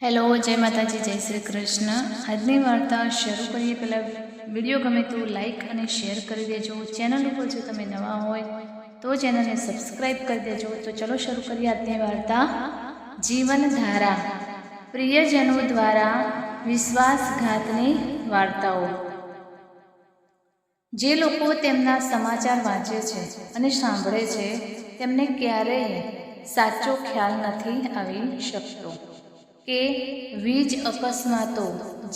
Hello, જય માતાજી, જય શ્રી કૃષ્ણ। આજની વાર્તા શરૂ કરીએ પહેલાં વિડીયો ગમે તો લાઈક અને શેર કરી દેજો। ચેનલ ઉપર જો તમે નવા હોય તો ચેનલને સબસ્ક્રાઈબ કરી દેજો। તો ચલો શરૂ કરીએ આજની વાર્તા। જીવનધારા, પ્રિયજનો દ્વારા વિશ્વાસઘાતની વાર્તાઓ। જે લોકો તેમના સમાચાર વાંચે છે અને સાંભળે છે તેમને ક્યારેય સાચો ખ્યાલ નથી આવી શકતો કે વીજ અકસ્માતો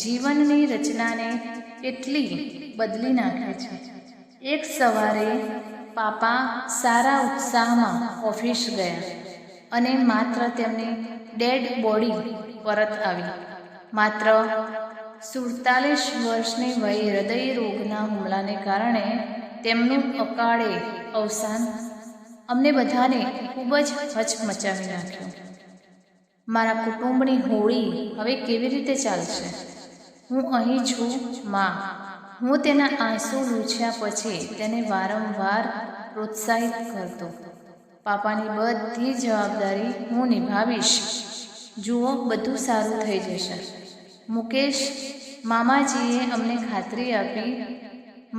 જીવનની રચનાને કેટલી બદલી નાખે છે। એક સવારે પાપા સારા ઉત્સાહમાં ઓફિસ ગયા અને માત્ર તેમની ડેડ બોડી પરત આવી। માત્ર 47 વર્ષની વયે હૃદય રોગના હુમલાને કારણે તેમનું અકાળે અવસાન અમને બધાને ખૂબ જ હચમચાવી નાખ્યું। મારા કુટુંબની હોળી હવે કેવી રીતે ચાલશે? હું અહીં છું માં। હું તેના આંસુ લૂછ્યા પછી તેને વારંવાર પ્રોત્સાહિત કરતો। પાપાની બધી જવાબદારી હું નિભાવીશ। જુઓ, બધું સારું થઈ જશે। મુકેશ મામાજીએ અમને ખાતરી આપી,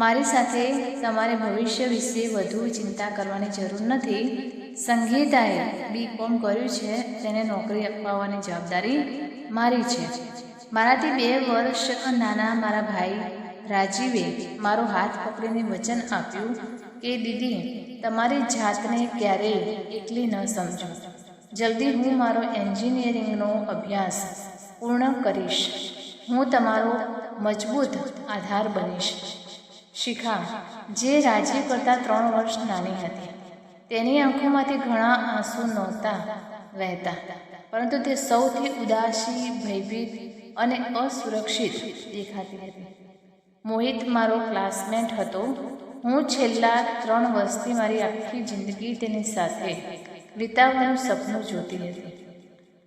મારી સાથે તમારે ભવિષ્ય વિશે વધુ ચિંતા કરવાની જરૂર નથી। સંગીતાએ BCom કર્યું છે, તેને નોકરી અપાવવાની જવાબદારી મારી છે। મારાથી 2 વર્ષ નાના મારા ભાઈ રાજીવે મારો હાથ પકડીને વચન આપ્યું કે દીદી, તમારી જાતને ક્યારેય એકલી ન સમજો। જલ્દી હું મારો એન્જિનિયરિંગનો અભ્યાસ પૂર્ણ કરીશ। હું તમારો મજબૂત આધાર બનીશ। શિખા, જે રાજીવ કરતાં 3 વર્ષ નાની હતી, તેની આંખોમાંથી ઘણા આંસુ નહોતા વહેતા, પરંતુ તે સૌથી ઉદાસી, ભયભીત અને અસુરક્ષિત દેખાતી હતી। મોહિત મારો ક્લાસમેટ હતો। હું છેલ્લા 3 વર્ષથી મારી આખી જિંદગી તેની સાથે વિતાવવાનું સપનું જોતી હતી।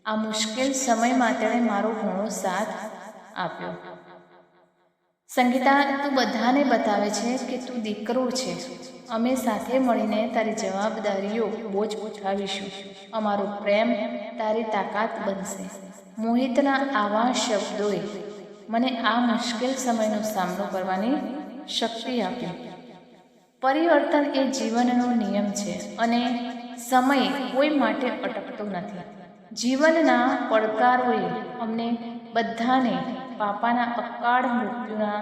આ મુશ્કેલ સમયમાં તેણે મારો ઘણો સાથ આપ્યો। સંગીતા, તું બધાને બતાવે છે કે તું દીકરો છે। અમે સાથે મળીને તારી જવાબદારીઓ બોજ ઉઠાવીશું। અમારો પ્રેમ તારી તાકાત બનશે। મોહિતના આવા શબ્દોએ મને આ મુશ્કેલ સમયનો સામનો કરવાની શક્તિ આપી। પરિવર્તન એ જીવનનો નિયમ છે અને સમય કોઈ માટે અટકતો નથી। જીવનના પડકારોએ અમને બધાને પાપાના અકાળ મૃત્યુના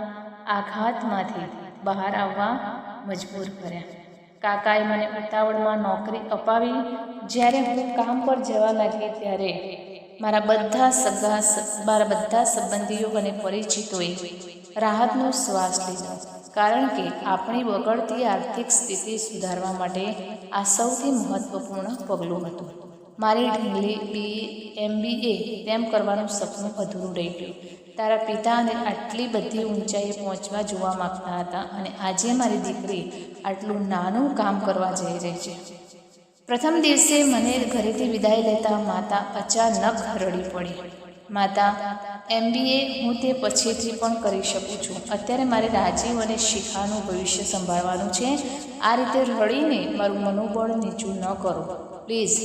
આઘાતમાંથી બહાર આવવા મજબૂર કર્યા। કાકાએ મને ઉતાવળમાં નોકરી અપાવી। જ્યારે હું કામ પર જવા લાગી ત્યારે મારા બધા સંબંધીઓ અને પરિચિતોએ રાહતનો શ્વાસ લીધો, કારણ કે આપણી બગડતી આર્થિક સ્થિતિ સુધારવા માટે આ સૌથી મહત્વપૂર્ણ પગલું હતું। મારી ઢીંગલી MBA તેમ કરવાનું સપનું અધૂરું રહી ગયું। તારા પિતા અને આટલી બધી ઊંચાઈએ પહોંચવા જોવા માગતા હતા અને આજે મારી દીકરી આટલું નાનું કામ કરવા જઈ રહી છે। પ્રથમ દિવસે મને ઘરેથી વિદાય લેતા માતા અચાનક રડી પડી। માતા, MBA હું તે પછીથી પણ કરી શકું છું। અત્યારે મારે રાજીવ અને શિખાનું ભવિષ્ય સંભાળવાનું છે। આ રીતે રડીને મારું મનોબળ નીચું ન કરો, પ્લીઝ।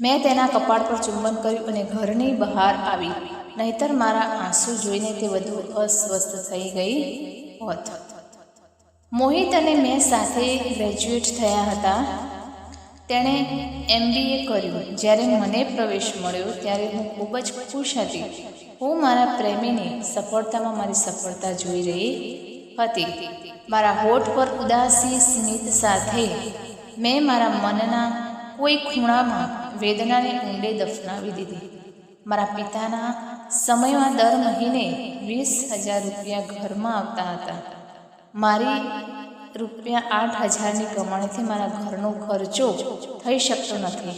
મેં તેના કપાળ પર ચુંબન કર્યું અને ઘરની બહાર આવી, નહીતર મારા આંસુ જોઈને તે વધુ અસ્વસ્થ થઈ ગઈ હોત। મોહિત અને મેં સાથે ગ્રેજ્યુએટ થયા હતા। તેણે MBA કર્યું। જ્યારે મને પ્રવેશ મળ્યો ત્યારે હું ખૂબ જ ખુશ હતી। હું મારા પ્રેમીની સફળતામાં મારી સફળતા જોઈ રહી હતી। મારા હોઠ પર ઉદાસી સ્મિત સાથે મેં મારા મનના કોઈ ખૂણામાં વેદનાને ઊંડે દફનાવી દીધી। મારા પિતાના સમયમાં દર મહિને 20,000 રૂપિયા ઘરમાં આવતા હતા। મારી ₹8,000ની કમાણીથી મારા ઘરનો ખર્ચો થઈ શકતો નથી।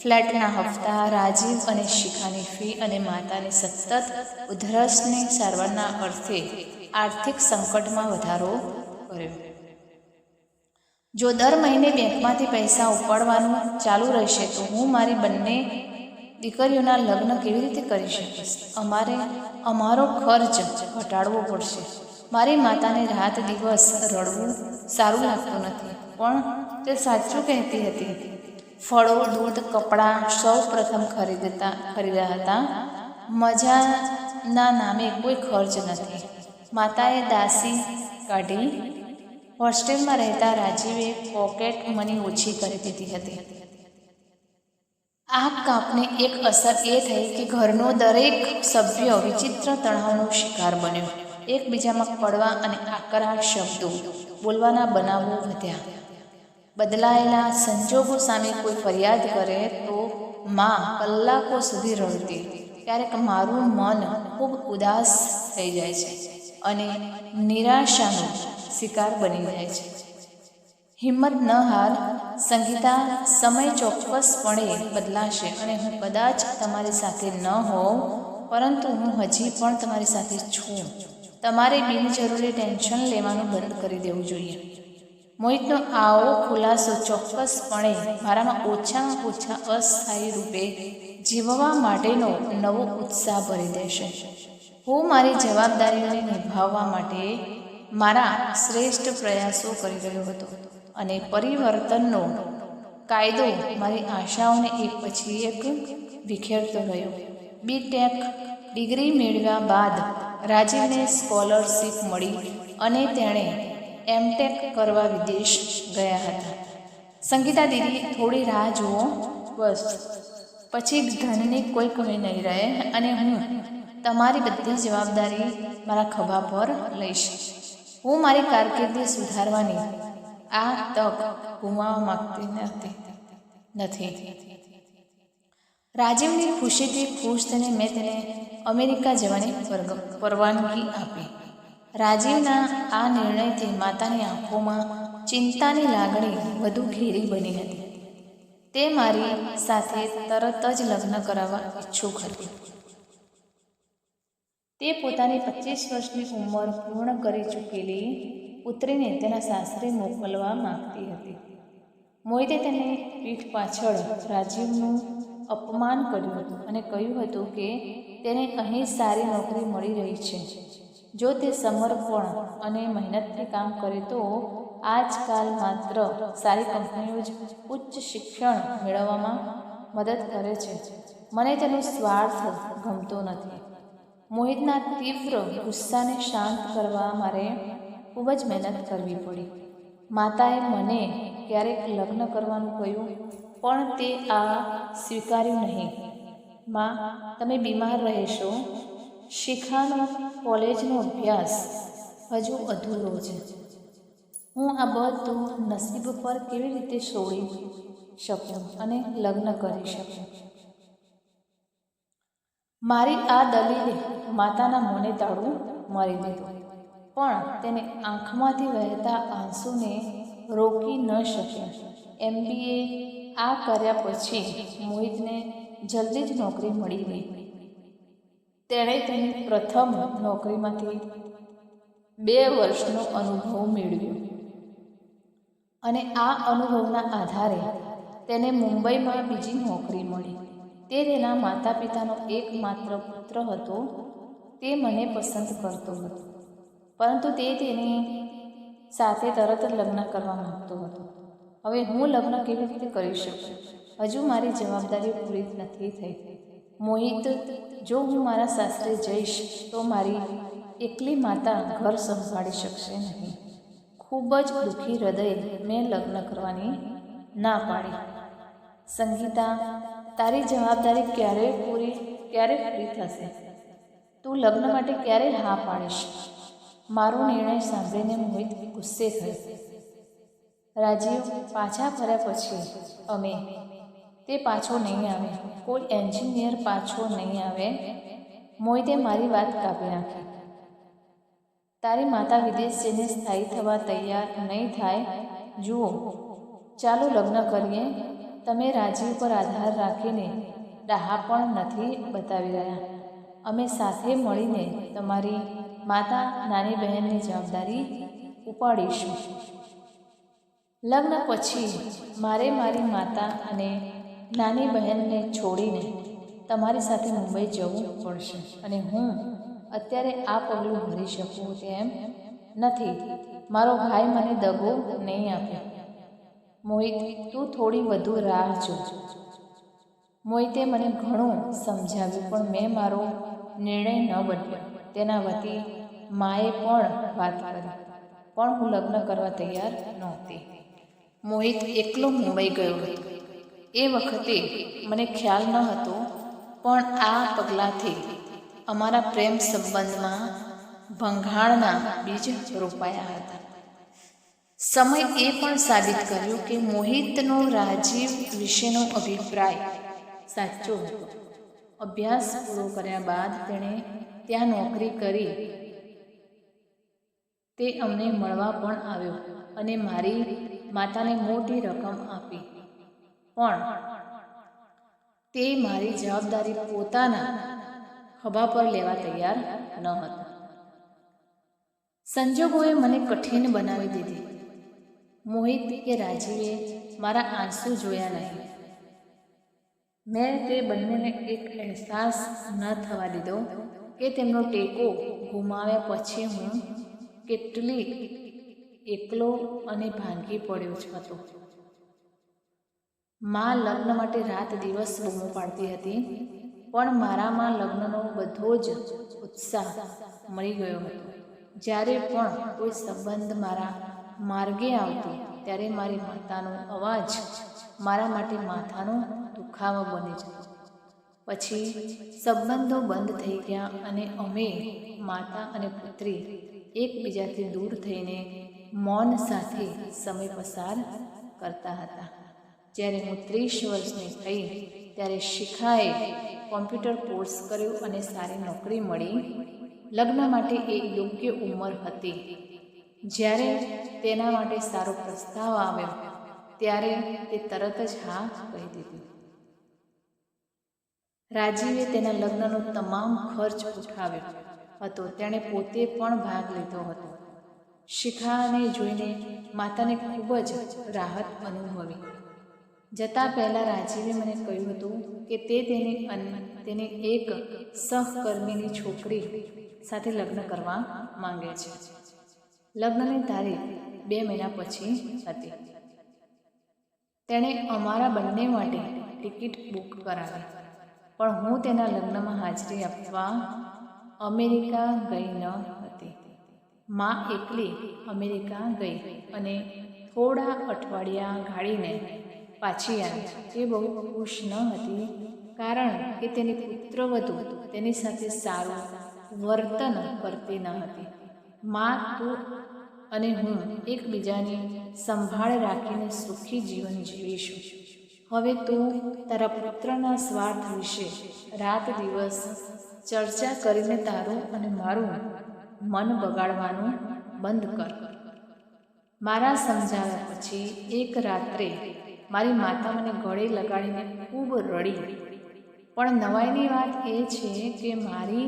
ફ્લેટના હપ્તા, રાજીવ અને શિખાની ફી અને માતાની સતત ઉધરસની સારવારના અર્થે આર્થિક સંકટમાં વધારો કર્યો। જો દર મહિને બેંકમાંથી પૈસા ઉપાડવાનું ચાલુ રહેશે તો હું મારી બંને દીકરીઓના લગ્ન કેવી રીતે કરી શકીશ? અમારો ખર્ચ ઘટાડવો પડશે। મારી માતાને રાત દિવસ રડવું સારું લાગતું નથી, પણ તે સાચું કહેતી હતી। ફળો, દૂધ, કપડાં સૌ પ્રથમ ખરીદ્યા હતા. મજાના નામે કોઈ ખર્ચ નથી. માતાએ દાસી કાઢી. હોસ્ટેલમાં રહેતા રાજીવે પોકેટ મની ઓછી કરી દીધી હતી. આ કાપની એક અસર એ થઈ કે ઘરનો દરેક સભ્ય વિચિત્ર તણાવનો શિકાર બન્યો. એકબીજામાં કડવા અને આકરા શબ્દો બોલવાના બનાવો વધ્યા. બદલાયેલા સંજોગો સામે કોઈ ફરિયાદ કરે તો માં કલાકો સુધી રડતી. ક્યારેક મારું મન ખૂબ ઉદાસ થઈ જાય છે અને નિરાશાનો શિકાર બની જાય છે. હિંમત ન હાર સંગીતા, સમય ચોક્કસપણે બદલાશે અને હું કદાચ તમારી સાથે ન હોઉં, પરંતુ હું હજી પણ તમારી સાથે છું. તમારે બિનજરૂરી ટેન્શન લેવાનું બંધ કરી દેવું જોઈએ. મોહિતનો આવો ખુલાસો ચોક્કસપણે મારામાં ઓછામાં ઓછા અસ્થાયી રૂપે જીવવા માટેનો નવો ઉત્સાહ ભરી દેશે. હું મારી જવાબદારીઓને નિભાવવા માટે મારા શ્રેષ્ઠ પ્રયાસો કરી રહ્યો હતો અને પરિવર્તનનો કાયદો મારી આશાઓને એક પછી એક વિખેરતો રહ્યો. BTech ડિગ્રી મેળવ્યા બાદ રાજીવને સ્કોલરશીપ મળી અને તેણે MTech કરવા વિદેશ ગયા હતા. સંગીતા દીદી, થોડી રાહ જુઓ બસ, પછી ધનની કોઈ કમી નહીં રહે અને હું તમારી બધી જવાબદારી મારા ખભા પર લઈશ. હું મારી કારકિર્દી સુધારવાની આ તક ગુમાવવા માંગતી નથી. રાજીવની ખુશીથી ખુશ થઈને મેં તેને અમેરિકા જવાની પરવાનગી આપી. રાજીવના આ નિર્ણયથી માતાની આંખોમાં ચિંતાની લાગણી વધુ ઘેરી બની હતી. તે મારી સાથે તરત જ લગ્ન કરાવવા ઈચ્છુક હતી. તે પોતાની 25 વર્ષની ઉંમર પૂર્ણ કરી ચૂકેલી પુત્રીને તેના સાસરે મોકલવા માંગતી હતી. મોહિતે તેની પીઠ પાછળ રાજીવનું અપમાન કર્યું હતું અને કહ્યું હતું કે તેને અહીં સારી નોકરી મળી રહી છે. જો તે સમર્પણ અને મહેનતથી કામ કરે તો આજકાલ માત્ર સારી કંપનીઓ જ ઉચ્ચ શિક્ષણ મેળવવામાં મદદ કરે છે. મને તેનો સ્વાર્થ ગમતો નથી. મોહિતના તીવ્ર ગુસ્સાને શાંત કરવા મારે ખૂબ જ મહેનત કરવી પડી. માતાએ મને ક્યારેક લગ્ન કરવાનું કહ્યું, પણ તે આ સ્વીકાર્યું નહીં. માં, તમે બીમાર રહેશો. શિખાનો કોલેજનો અભ્યાસ હજુ અધૂરો છે. હું આ બધું નસીબ પર કેવી રીતે છોડી શકું અને લગ્ન કરી શકું? મારી આ દલીલે માતાના મોંને તાળું મારી દીધું, પણ તેને આંખમાંથી વહેતા આંસુને રોકી ન શક્યા. MBA આ કર્યા પછી મોહિતને જલ્દી જ નોકરી મળી ગઈ. તેણે તેની પ્રથમ નોકરીમાંથી 2 વર્ષનો અનુભવ મેળવ્યો અને આ અનુભવના આધારે તેને મુંબઈમાં બીજી નોકરી મળી. તે તેના માતા પિતાનો એકમાત્ર પુત્ર હતો. તે મને પસંદ કરતો હતો, પરંતુ તે તેની સાથે તરત જ લગ્ન કરવા માંગતો હતો. હવે હું લગ્ન કેવી રીતે કરી શકું? હજુ મારી જવાબદારી પૂરી નથી થઈ. મોહિત, જો હું મારા સાસરે જઈશ તો મારી એકલી માતા ઘર સંભાળી શકશે નહીં. ખૂબ જ દુઃખી હૃદયે મેં લગ્ન કરવાની ના પાડી. સંગીતા, તારી જવાબદારી ક્યારે પૂરી થશે? તું લગ્ન માટે ક્યારે હા પાડીશ? મારો નિર્ણય સાંભળીને મોહિત ગુસ્સે થયો. રાજીવ પાછા ફર્યા પછી તે પાછો નહીં આવે. કોઈ એન્જિનિયર પાછો નહીં આવે. મોહિતે મારી વાત કાપી નાખી. તારી માતા વિદેશ જઈને સ્થાયી થવા તૈયાર નહીં થાય. જુઓ, ચાલો લગ્ન કરીએ. તમે રાજીવ પર આધાર રાખીને ડહાપણ નથી બતાવી રહ્યા. અમે સાથે મળીને તમારી માતા, નાની બહેનની જવાબદારી ઉપાડીશું. લગ્ન પછી મારે મારી માતા અને નાની બહેનને છોડીને તમારી સાથે મુંબઈ જવું પડશે અને હું અત્યારે આ પગલું ભરી શકું તેમ નથી. મારો ભાઈ મને દગો નહીં આપે. મોહિત, તું થોડી વધુ રાહ જો. મોહિતે મને ઘણું સમજાવ્યું, પણ મેં મારો નિર્ણય ન બદલ્યો. તેના વતી માએ પણ વાત કરી, પણ હું લગ્ન કરવા તૈયાર નહોતી. મોહિત એકલો મુંબઈ ગયો હતો. એ વખતે મને ખ્યાલ ન હતો, પણ આ પગલાંથી અમારા પ્રેમ સંબંધમાં ભંગાણના બીજ રોપાયા હતા. સમય એ પણ સાબિત કર્યું કે મોહિતનો રાજીવ વિશેનો અભિપ્રાય સાચો હતો. અભ્યાસ પૂરો કર્યા બાદ તેણે ત્યાં નોકરી કરી. તે અમને મળવા પણ આવ્યો અને મારી માતાને મોટી રકમ આપી, પણ તે મારી જવાબદારી પોતાના ખભા પર લેવા તૈયાર ન હતો. સંજોગોએ મને કઠિન બનાવી દીધી. મોહિત કે રાજીવે મારા આંસુ જોયા નહીં. મેં તે બંનેને એક અહેસાસ ન થવા દીધો કે તેમનો ટેકો ગુમાવ્યા પછી હું કેટલી એકલો અને ભાંગી પડ્યો હતો. માં લગ્ન માટે રાત દિવસ બૂમો પાડતી હતી, પણ મારામાં લગ્નનો બધો જ ઉત્સાહ મળી ગયો હતો. જ્યારે પણ કોઈ સંબંધ મારા માર્ગે આવતો, ત્યારે મારી માતાનો અવાજ મારા માટે માથાનો દુખાવો બની જતો. પછી સંબંધો બંધ થઈ ગયા અને અમે માતા અને પુત્રી એકબીજાથી દૂર થઈને મૌન સાથે સમય પસાર કરતા હતા. જ્યારે હું 30 વર્ષની થઈ, ત્યારે શિખાએ કોમ્પ્યુટર કોર્સ કર્યો અને સારી નોકરી મળી. લગ્ન માટે એ યોગ્ય ઉંમર હતી. જ્યારે તેના માટે સારો પ્રસ્તાવ આવ્યો, ત્યારે તે તરત જ હા કહી દીધી. રાજીવે તેના લગ્નનો તમામ ખર્ચ ઉઠાવ્યો હતો. તેણે પોતે પણ ભાગ લીધો હતો. શિખાને જોઈને માતાને ખૂબ જ રાહત અનુભવી. જતાં પહેલાં રાજીવે મને કહ્યું હતું કે તે તેની એક સહકર્મીની છોકરી સાથે લગ્ન કરવા માંગે છે. લગ્નની તારીખ 2 મહિના પછી હતી. તેણે અમારા બંને માટે ટિકિટ બુક કરાવી, પણ હું તેના લગ્નમાં હાજરી આપવા અમેરિકા ગઈ ન હતી. માં એકલી અમેરિકા ગઈ અને થોડા અઠવાડિયા ગાળીને પાછી આવી. તે બહુ ખુશ ન હતી, કારણ કે તેની પુત્રવધુ તેની સાથે સારું વર્તન કરતી ન હતી. માં, તું અને હું એકબીજાની સંભાળ રાખીને સુખી જીવન જીવીશું. હવે તું તારા પુત્રના સ્વાર્થ વિશે રાત દિવસ ચર્ચા કરીને તારું અને મારું મન બગાડવાનું બંધ કર. મારા સમજાવ્યા પછી એક રાત્રે મારી માતા મને ગળે લગાડીને ખૂબ રડી. પણ નવાઈની વાત એ છે કે મારી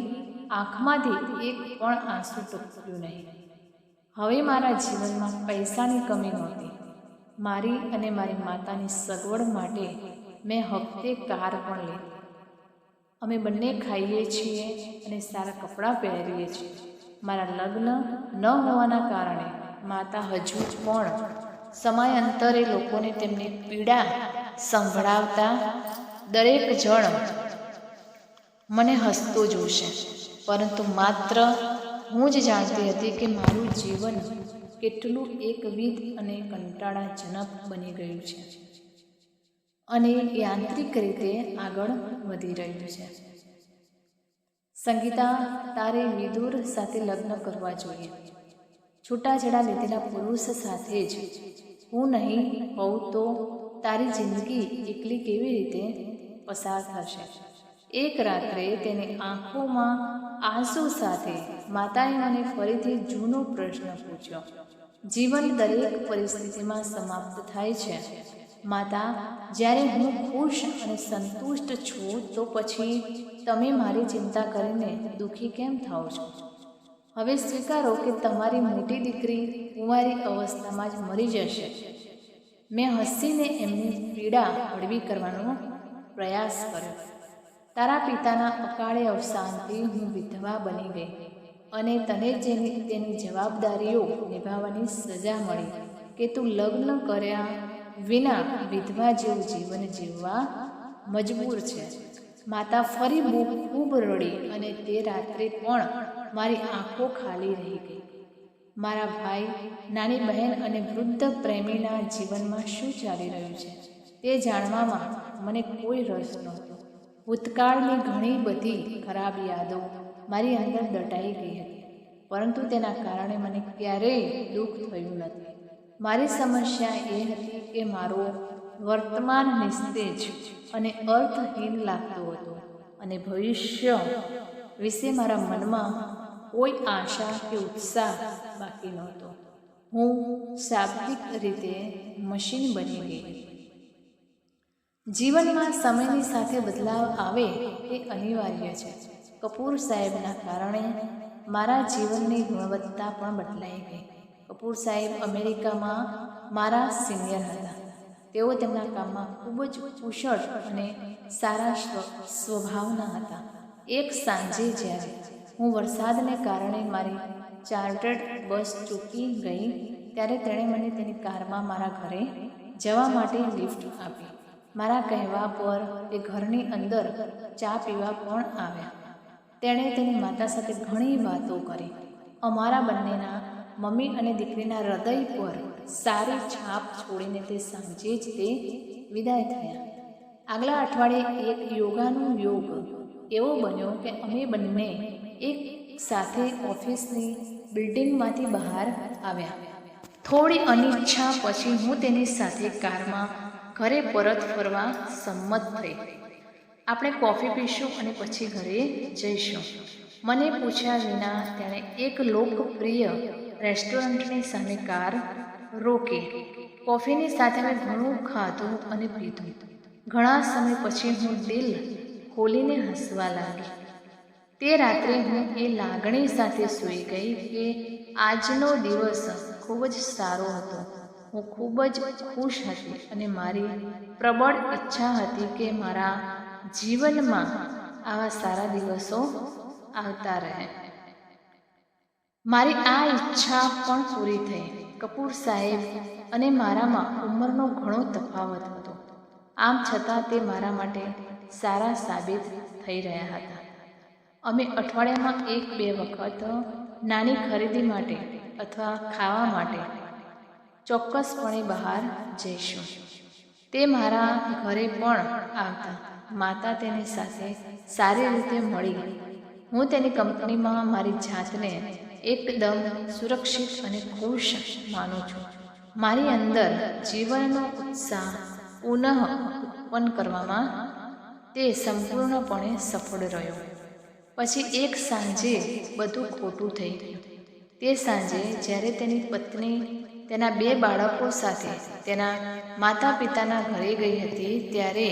આંખમાંથી એક પણ આંસુ ટપક્યું નહીં. હવે મારા જીવનમાં પૈસાની કમી નહોતી. મારી અને મારી માતાની સગવડ માટે મેં હપ્તે કાર પણ લીધી. અમે બંને ખાઈએ છીએ અને સારા કપડાં પહેરીએ છીએ. મારા લગ્ન ન હોવાના કારણે માતા હજુ પણ સમયાંતરે લોકોને તેમની પીડા સંભળાવતા દરેક જણ મને હસતો જોશે, પરંતુ માત્ર હું જ જાણતી હતી કે મારું જીવન કેટલું એકવિધ અને કંટાળાજનક બની ગયું છે અને યાંત્રિક રીતે આગળ વધી રહ્યું છે. સંગીતા, તારે વિદુર સાથે લગ્ન કરવા જોઈએ. છૂટાછેડા લીધેલા પુરુષ સાથે જ હું નહીં હોઉં તો તારી જિંદગી એકલી કેવી રીતે પસાર થશે? એક રાત્રે તેની આંખોમાં આંસુ સાથે માતાએ મને ફરીથી જૂનો પ્રશ્ન પૂછ્યો. જીવન દરેક પરિસ્થિતિમાં સમાપ્ત થાય છે માતા. જ્યારે હું ખુશ અને સંતુષ્ટ છું, તો પછી તમે મારી ચિંતા કરીને દુઃખી કેમ થાઓ છો? હવે સ્વીકારો કે તમારી મોટી દીકરી કુંવારી અવસ્થામાં જ મરી જશે. મેં હસીને એમની પીડા હળવી કરવાનો પ્રયાસ કર્યો. તારા પિતાના અકાળે અવસાનથી હું વિધવા બની ગઈ અને તને તેની જવાબદારીઓ નિભાવવાની સજા મળી કે તું લગ્ન કર્યા વિના વિધવા જેવું જીવન જીવવા મજબૂર છે. માતા ફરી ખૂબ રડી અને તે રાત્રે પણ મારી આંખો ખાલી રહી ગઈ. મારા ભાઈ, નાની બહેન અને વૃદ્ધ પ્રેમીના જીવનમાં શું ચાલી રહ્યું છે તે જાણવામાં મને કોઈ રસ નહોતો. ભૂતકાળની ઘણી બધી ખરાબ યાદો મારી અંદર દટાઈ ગઈ હતી, પરંતુ તેના કારણે મને ક્યારેય દુઃખ થયું નથી. મારી સમસ્યા એ હતી કે મારો વર્તમાન નિસ્તેજ અને અર્થહીન લાગતો હતો અને ભવિષ્ય વિશે મારા મનમાં કોઈ આશા કે ઉત્સાહ બાકી નહોતો. હું શાબ્દિક રીતે મશીન બની ગઈ. જીવનમાં સમયની સાથે બદલાવ આવે તે અનિવાર્ય છે. કપૂર સાહેબના કારણે મારા જીવનની ગુણવત્તા પણ બદલાઈ ગઈ. કપૂર સાહેબ અમેરિકામાં મારા સિનિયર હતા. તેઓ તેમના કામમાં ખૂબ જ કુશળ અને સારા સ્વભાવના હતા. એક સાંજે જ્યારે હું વરસાદને કારણે મારી ચાર્ટર્ડ બસ ચૂકી ગઈ, ત્યારે તેણે મને તેની કારમાં મારા ઘરે જવા માટે લિફ્ટ આપી. મારા કહેવા પર તે ઘરની અંદર ચા પીવા પણ આવ્યા. તેણે તેની માતા સાથે ઘણી વાતો કરી. અમારા બંનેના મમ્મી અને દીકરીના હૃદય પર સારી છાપ છોડીને તે સાંજે જ તે વિદાય થયા. આગલા અઠવાડિયે એક યોગાનું યોગ એવો બન્યો કે અમે બંને એક સાથે ઓફિસની બિલ્ડિંગમાંથી બહાર આવ્યા. થોડી અનિચ્છા પછી હું તેની સાથે કારમાં ઘરે પરત ફરવા સંમત થઈ. આપણે કોફી પીશું અને પછી ઘરે જઈશું. મને પૂછ્યા વિના તેણે એક લોકપ્રિય રેસ્ટોરન્ટની સામે કાર રોકી. કોફીની સાથે મેં ઘણું ખાધું અને પીધું. ઘણા સમય પછી હું દિલ ખોલીને હસવા લાગી. તે રાત્રે હું એ લાગણી સાથે સૂઈ ગઈ કે આજનો દિવસ ખૂબ જ સારો હતો. હું ખૂબ જ ખુશ હતી અને મારી પ્રબળ ઈચ્છા હતી કે મારા જીવનમાં આવા સારા દિવસો આવતા રહે. મારી આ ઈચ્છા પણ પૂરી થઈ. કપૂર સાહેબ અને મારામાં ઉંમરનો ઘણો તફાવત હતો. આમ છતાં તે મારા માટે સારા સાબિત થઈ રહ્યા હતા. અમે અઠવાડિયામાં 1-2 વખત નાની ખરીદી માટે અથવા ખાવા માટે ચોક્કસપણે બહાર જઈશું. તે મારા ઘરે પણ આવતા. માતા તેની સાથે સારી રીતે મળી. હું તેની કંપનીમાં મારી જાતને એકદમ સુરક્ષિત અને ખુશ માનું છું. મારી અંદર જીવનનો ઉત્સાહ પુનઃ ઉત્પન્ન કરવામાં તે સંપૂર્ણપણે સફળ રહ્યો. પછી એક સાંજે બધું ખોટું થઈ ગયું. તે સાંજે જ્યારે તેની પત્ની તેના 2 બાળકો સાથે તેના માતા પિતાના ઘરે ગઈ હતી, ત્યારે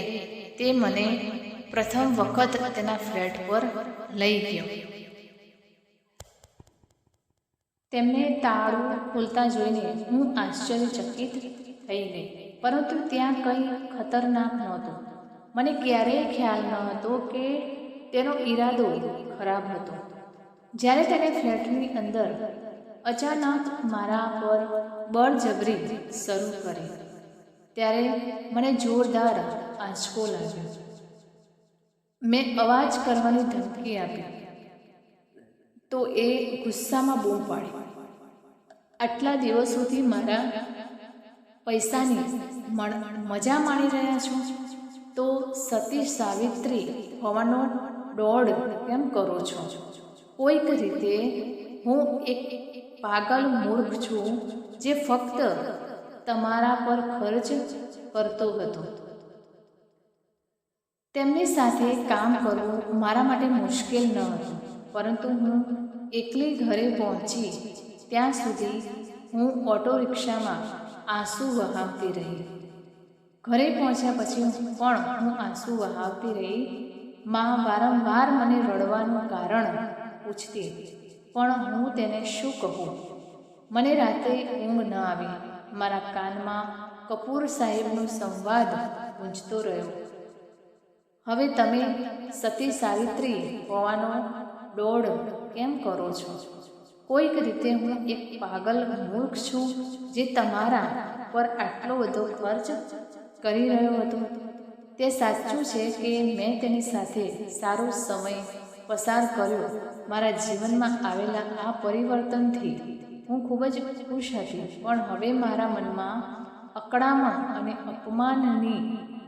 તે મને પ્રથમ વખત તેના ફ્લેટ પર લઈ ગયો. તેમને તાળું ખોલતા જોઈને હું આશ્ચર્યચકિત થઈ ગઈ, પરંતુ ત્યાં કંઈ ખતરનાક નહોતું. મને ક્યારેય ખ્યાલ ન હતો કે તેનો ઈરાદો ખરાબ હતો. જ્યારે તેણે ફ્લેટની અંદર અચાનક મારા પર બળજબરી શરૂ કરી, ત્યારે મને જોરદાર આંચકો લાગ્યો. મેં અવાજ કરવાની ધમકી આપી તો એ ગુસ્સામાં બૂમ પાડી, આટલા દિવસોથી મારા પૈસાની મજા માણી રહ્યા છો તો સતી સાવિત્રી હોવાનો દોડ કેમ કરો છો? કોઈક રીતે હું એક પાગલ મૂર્ખ છું જે ફક્ત તમારા પર ખર્ચ કરતો હતો. તેમની સાથે કામ કરવું મારા માટે મુશ્કેલ ન હતું, પરંતુ હું એકલી ઘરે પહોંચી ત્યાં સુધી હું ઓટો રિક્ષામાં આંસુ વહાવતી રહી. ઘરે પહોંચ્યા પછી પણ હું આંસુ વહાવતી રહી. માં વારંવાર મને રડવાનું કારણ પૂછતી, પણ હું તેને શું કહું? મને રાતે ઊંઘ ન આવી. મારા કાનમાં કપૂર સાહેબનો સંવાદ ગૂંજતો રહ્યો. હવે તમે સતી સાવિત્રી હોવાનો દોડ કેમ કરો છો? કોઈક રીતે હું એક પાગલ મૂર્ખ છું જે તમારા પર આટલો બધો ખર્ચ કરી રહ્યો હતો? તે સાચું છે કે મેં તેની સાથે સારો સમય પસાર કર્યો. મારા જીવનમાં આવેલા આ પરિવર્તનથી હું ખૂબ જ ખુશ હતી, પણ હવે મારા મનમાં અકળામણ અને અપમાનની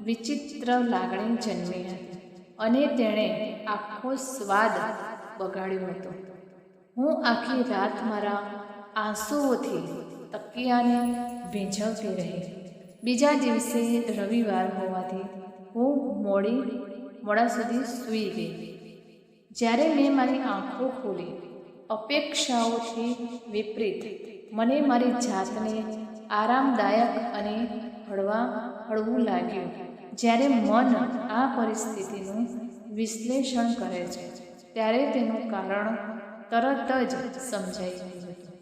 વિચિત્ર લાગણી જન્મી હતી અને તેણે આખો સ્વાદ બગાડ્યો હતો. હું આખી રાત મારા આંસુઓથી તકિયાને ભીંજવતી રહી. બીજા દિવસે રવિવાર હોવાથી હું મોડા સુધી સૂઈ ગઈ. જ્યારે મેં મારી આંખો ખોલી, અપેક્ષાઓથી વિપરીત મને મારી જાતને આરામદાયક અને હળવું લાગ્યું. જ્યારે મન આ પરિસ્થિતિનું વિશ્લેષણ કરે છે, ત્યારે તેનું કારણ તરત જ સમજાઈ ગયું હતું.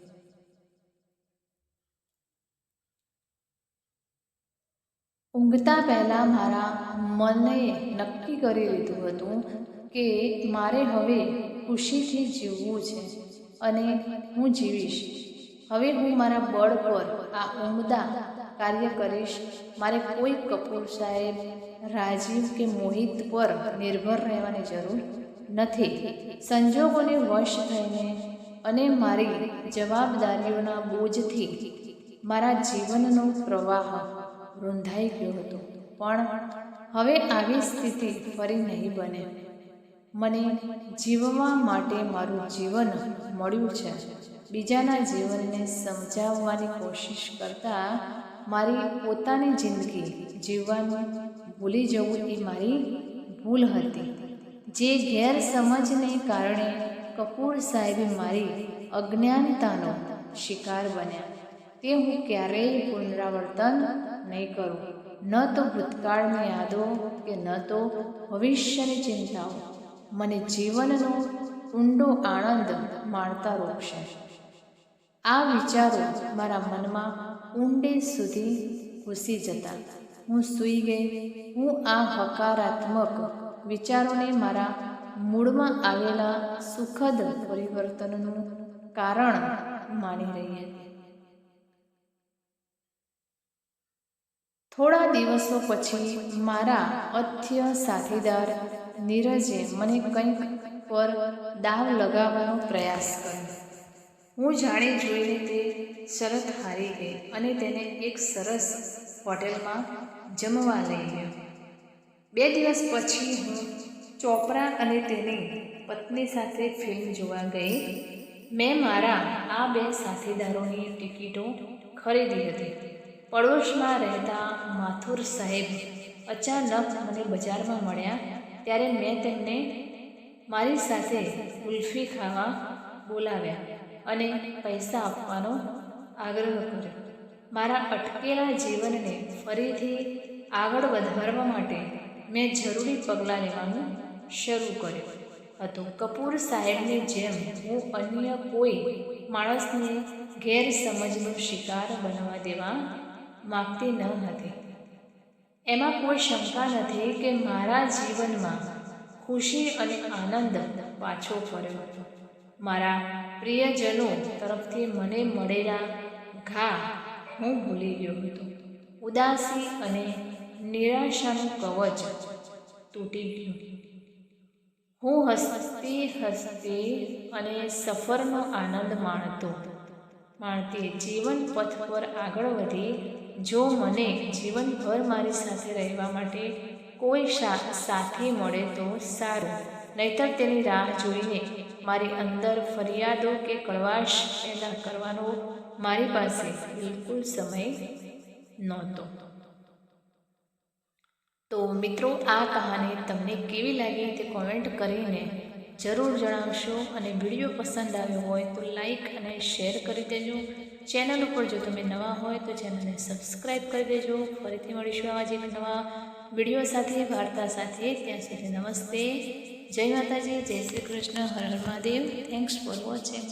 ઊંઘતા પહેલાં મારા મને નક્કી કરી લીધું હતું કે મારે હવે ખુશીથી જીવવું છે અને હું જીવીશ. હવે હું મારા બળ પર આ ઉમદા કાર્ય કરીશ. મારે કોઈ કપૂર સાહેબ, રાજીવ કે મોહિત પર નિર્ભર રહેવાની જરૂર નથી. સંજોગોને વશ થઈને અને મારી જવાબદારીઓના બોજથી મારા જીવનનો પ્રવાહ રૂંધાઈ ગયો હતો. પણ હવે આવી સ્થિતિ ફરી નહીં બને. મને જીવવા માટે મારું જીવન મળ્યું છે. બીજાના જીવનને સમજાવવાની કોશિશ કરતાં મારી પોતાની જિંદગી જીવવાનું ભૂલી જવું એ મારી ભૂલ હતી. જે ગેરસમજને કારણે કપૂર સાહેબ મારી અજ્ઞાનતાનો શિકાર બન્યા, તે હું ક્યારેય પુનરાવર્તન નહીં કરું. ન તો ભૂતકાળની યાદો કે ન તો ભવિષ્યની ચિંતાઓ મને જીવનનો ઊંડો આનંદ માણતા રોકશે. આ વિચારો મારા મનમાં ઊંડે સુધી ઘૂસી જતા હું સૂઈ ગઈ. હું આ હકારાત્મક વિચારોને મારા મૂળમાં આવેલા સુખદ પરિવર્તનનું કારણ માની રહી હતી. થોડા દિવસો પછી મારા અથ્ય સાથીદાર નીરજે મને કંઈક પર દાવ લગાવવાનો પ્રયાસ કર્યો. હું જાણી જોઈને તે શરત હારી ગઈ અને તેને એક સરસ હોટેલમાં જમવા લઈ ગયો. 2 દિવસ પછી હું ચોપરા અને તેની પત્ની સાથે ફિલ્મ જોવા ગઈ. મેં મારા આ 2 સાથીદારોની ટિકિટો ખરીદી હતી. પડોશમાં રહેતા માથુર સાહેબ અચાનક મને બજારમાં મળ્યા. ત્યારે મેં તેમને મારી સાથે કુલ્ફી ખાવા બોલાવ્યા અને પૈસા આપવાનો આગ્રહ કર્યો. મારા અટકેલા જીવનને ફરીથી આગળ વધારવા માટે મેં જરૂરી પગલાં લેવાનું શરૂ કર્યું હતું. કપૂર સાહેબની જેમ હું અન્ય કોઈ માણસને ગેરસમજનો શિકાર બનવા દેવા માગતી ન હતી. એમાં કોઈ શંકા નથી કે મારા જીવનમાં ખુશી અને આનંદ પાછો ફર્યો હતો. મારા પ્રિયજનો તરફથી મને મળેલા ઘા હું ભૂલી ગયો હતો. ઉદાસી અને નિરાશાનું કવચ તૂટી ગયું. હું હસતી અને સફરનો આનંદ માણતી જીવન પથ પર આગળ વધી. જો મને જીવનભર મારી સાથે રહેવા માટે કોઈ સાથી મળે તો સારું, નહીતર તેની રાહ જોઈને મારી અંદર ફરિયાદો કે કળવાશ પેદા કરવાનો મારી પાસે બિલકુલ સમય નહોતો. તો મિત્રો, આ કહાની તમને કેવી લાગી તે કોમેન્ટ કરીને જરૂર જણાવશો. અને વિડીયો પસંદ આવ્યો હોય તો લાઈક અને શેર કરી દેજો. ચેનલ ઉપર જો તમે નવા હોય તો ચેનલને સબસ્ક્રાઈબ કરી દેજો. ફરીથી મળીશું આવા જ એક નવા વિડીયો સાથે, વાર્તા સાથે. ત્યાં સુધી નમસ્તે, જય માતાજી, જય શ્રી કૃષ્ણ, હર હર મહાદેવ. Thanks for watching.